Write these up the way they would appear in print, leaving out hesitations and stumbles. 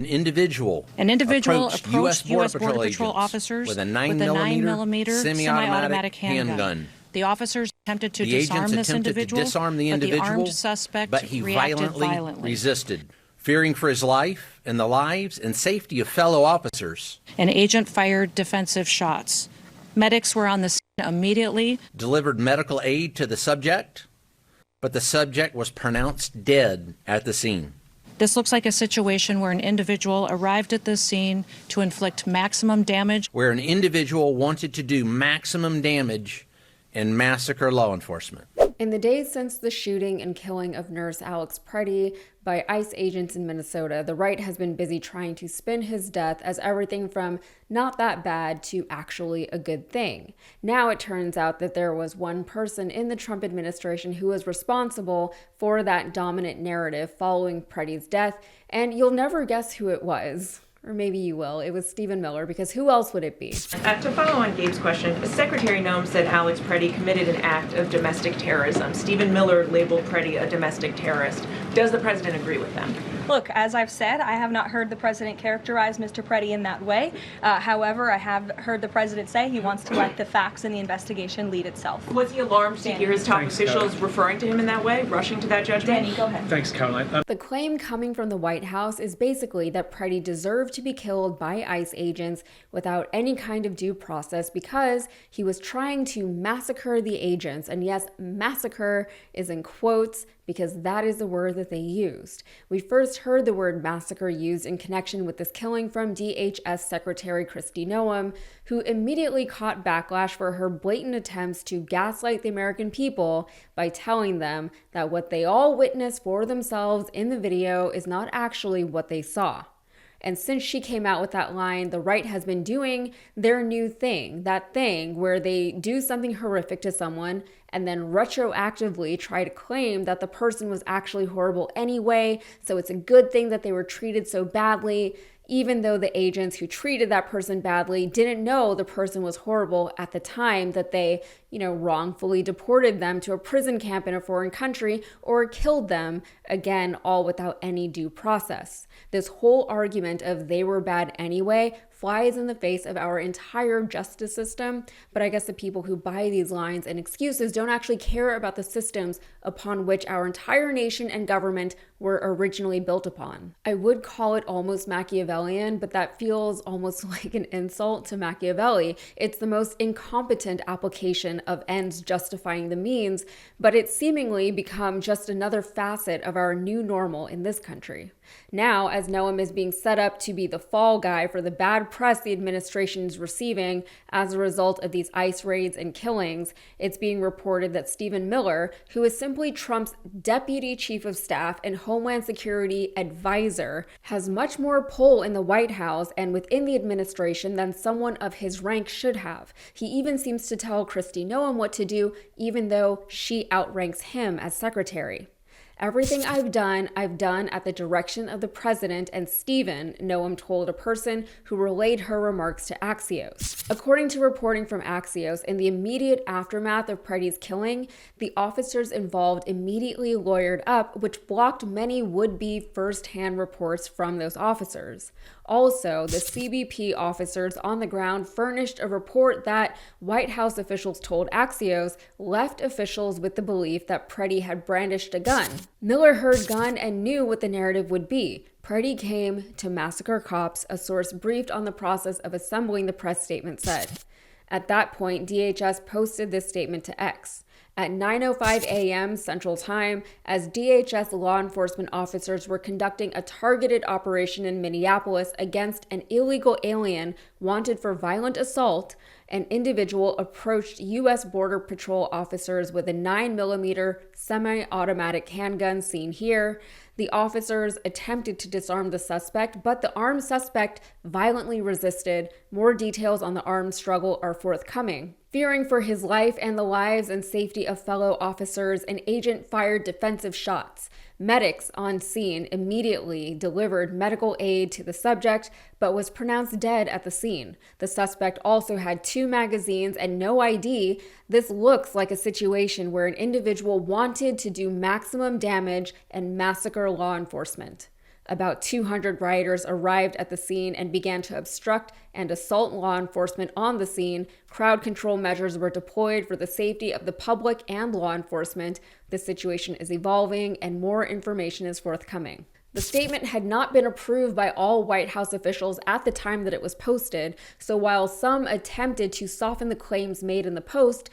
An individual approached U.S. Border Patrol officers with a 9mm semi-automatic handgun. The officers attempted to disarm this individual, but the armed suspect reacted violently. Resisted, fearing for his life and the lives and safety of fellow officers. An agent fired defensive shots. Medics were on the scene immediately. Delivered medical aid to the subject, but the subject was pronounced dead at the scene. This looks like a situation where an individual arrived at the scene to inflict maximum damage. Where an individual wanted to do maximum damage and massacre law enforcement. In the days since the shooting and killing of nurse Alex Pretti by ICE agents in Minnesota, the right has been busy trying to spin his death as everything from not that bad to actually a good thing. Now it turns out that there was one person in the Trump administration who was responsible for that dominant narrative following Pretti's death, and you'll never guess who it was. Or maybe you will. It was Stephen Miller, because who else would it be? To follow on Gabe's question, Secretary Noem said Alex Pretti committed an act of domestic terrorism. Stephen Miller labeled Pretti a domestic terrorist. Does the president agree with them? Look, as I've said, I have not heard the president characterize Mr. Pretti in that way. However, I have heard the president say he wants to let the facts in the investigation lead itself. Was he alarmed to hear his top officials referring to him in that way, rushing to that judgment? Danny, go ahead. Thanks, Caroline. The claim coming from the White House is basically that Pretti deserved to be killed by ICE agents without any kind of due process because he was trying to massacre the agents. And yes, massacre is in quotes, because that is the word that they used. We first heard the word massacre used in connection with this killing from DHS Secretary Kristi Noem, who immediately caught backlash for her blatant attempts to gaslight the American people by telling them that what they all witnessed for themselves in the video is not actually what they saw. And since she came out with that line, the right has been doing their new thing, that thing where they do something horrific to someone and then retroactively try to claim that the person was actually horrible anyway, so it's a good thing that they were treated so badly, even though the agents who treated that person badly didn't know the person was horrible at the time that they, wrongfully deported them to a prison camp in a foreign country or killed them, again, all without any due process. This whole argument of they were bad anyway flies in the face of our entire justice system, but I guess the people who buy these lines and excuses don't actually care about the systems upon which our entire nation and government were originally built upon. I would call it almost Machiavellian, but that feels almost like an insult to Machiavelli. It's the most incompetent application of ends justifying the means, but it's seemingly become just another facet of our new normal in this country. Now, as Noem is being set up to be the fall guy for the bad press the administration is receiving as a result of these ICE raids and killings, it's being reported that Stephen Miller, who is simply Trump's deputy chief of staff and Homeland Security advisor, has much more pull in the White House and within the administration than someone of his rank should have. He even seems to tell Kristi Noem what to do, even though she outranks him as secretary. Everything I've done at the direction of the president and Stephen, Noem told a person who relayed her remarks to Axios. According to reporting from Axios, in the immediate aftermath of Pretti's killing, the officers involved immediately lawyered up, which blocked many would-be first-hand reports from those officers. Also, the CBP officers on the ground furnished a report that White House officials told Axios left officials with the belief that Pretti had brandished a gun. Miller heard gun and knew what the narrative would be. Pretti came to massacre cops, a source briefed on the process of assembling the press statement said. At that point, DHS posted this statement to X. At 9:05 a.m. Central Time, as DHS law enforcement officers were conducting a targeted operation in Minneapolis against an illegal alien wanted for violent assault, an individual approached U.S. Border Patrol officers with a 9mm semi-automatic handgun seen here. The officers attempted to disarm the suspect, but the armed suspect violently resisted. More details on the armed struggle are forthcoming. Fearing for his life and the lives and safety of fellow officers, an agent fired defensive shots. Medics on scene immediately delivered medical aid to the subject, but was pronounced dead at the scene. The suspect also had 2 magazines and no ID. This looks like a situation where an individual wanted to do maximum damage and massacre law enforcement. About 200 rioters arrived at the scene and began to obstruct and assault law enforcement on the scene. Crowd control measures were deployed for the safety of the public and law enforcement. The situation is evolving and more information is forthcoming. The statement had not been approved by all White House officials at the time that it was posted, so while some attempted to soften the claims made in the post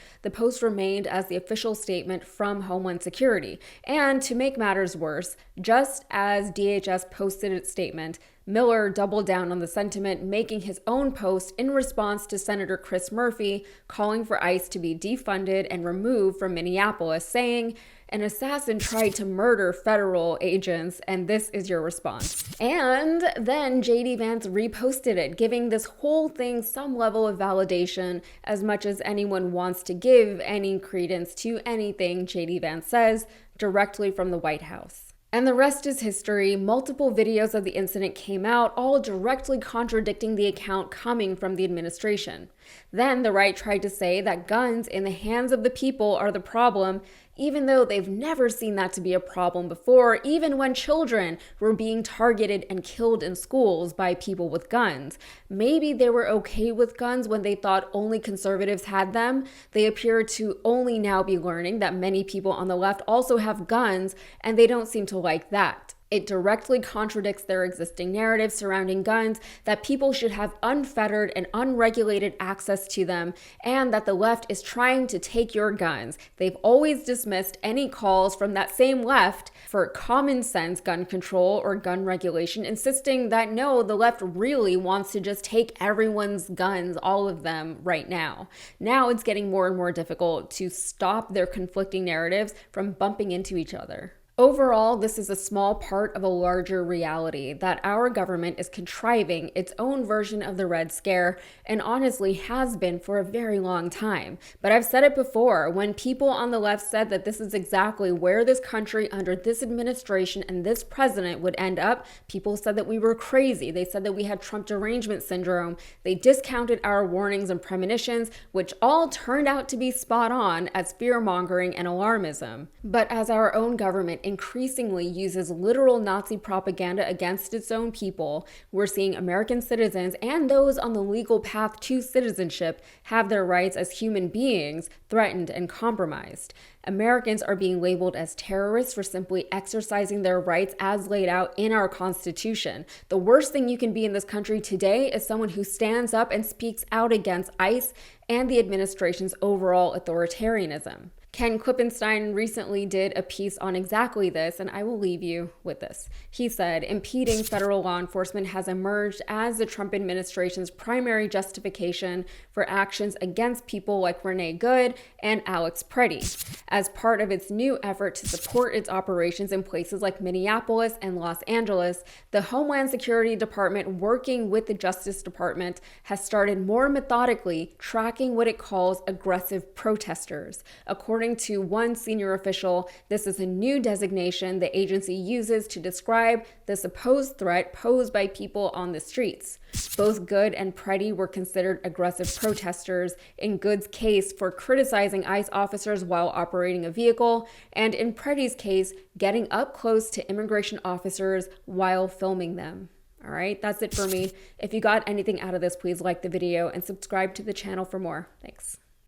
remained as the official statement from Homeland Security. And to make matters worse, just as DHS posted its statement, Miller doubled down on the sentiment, making his own post in response to Senator Chris Murphy calling for ICE to be defunded and removed from Minneapolis, saying, "An assassin tried to murder federal agents, and this is your response." And then JD Vance reposted it, giving this whole thing some level of validation, as much as anyone wants to give any credence to anything JD Vance says directly from the White House. And the rest is history. Multiple videos of the incident came out, all directly contradicting the account coming from the administration. Then the right tried to say that guns in the hands of the people are the problem, even though they've never seen that to be a problem before, even when children were being targeted and killed in schools by people with guns. Maybe they were okay with guns when they thought only conservatives had them. They appear to only now be learning that many people on the left also have guns, and they don't seem to like that. It directly contradicts their existing narrative surrounding guns, that people should have unfettered and unregulated access to them, and that the left is trying to take your guns. They've always dismissed any calls from that same left for common sense gun control or gun regulation, insisting that no, the left really wants to just take everyone's guns, all of them, right now. Now it's getting more and more difficult to stop their conflicting narratives from bumping into each other. Overall, this is a small part of a larger reality that our government is contriving its own version of the Red Scare, and honestly has been for a very long time. But I've said it before, when people on the left said that this is exactly where this country under this administration and this president would end up, people said that we were crazy. They said that we had Trump derangement syndrome. They discounted our warnings and premonitions, which all turned out to be spot on as fear-mongering and alarmism. But as our own government increasingly uses literal Nazi propaganda against its own people, we're seeing American citizens and those on the legal path to citizenship have their rights as human beings threatened and compromised. Americans are being labeled as terrorists for simply exercising their rights as laid out in our Constitution. The worst thing you can be in this country today is someone who stands up and speaks out against ICE and the administration's overall authoritarianism. Ken Klippenstein recently did a piece on exactly this, and I will leave you with this. He said, impeding federal law enforcement has emerged as the Trump administration's primary justification for actions against people like Renee Good and Alex Pretti. As part of its new effort to support its operations in places like Minneapolis and Los Angeles, the Homeland Security Department, working with the Justice Department, has started more methodically tracking what it calls aggressive protesters. According to one senior official, this is a new designation the agency uses to describe the supposed threat posed by people on the streets. Both Good and Pretti were considered aggressive protesters, in Good's case for criticizing ICE officers while operating a vehicle, and in Pretti's case, getting up close to immigration officers while filming them. All right, that's it for me. If you got anything out of this, please like the video and subscribe to the channel for more. Thanks.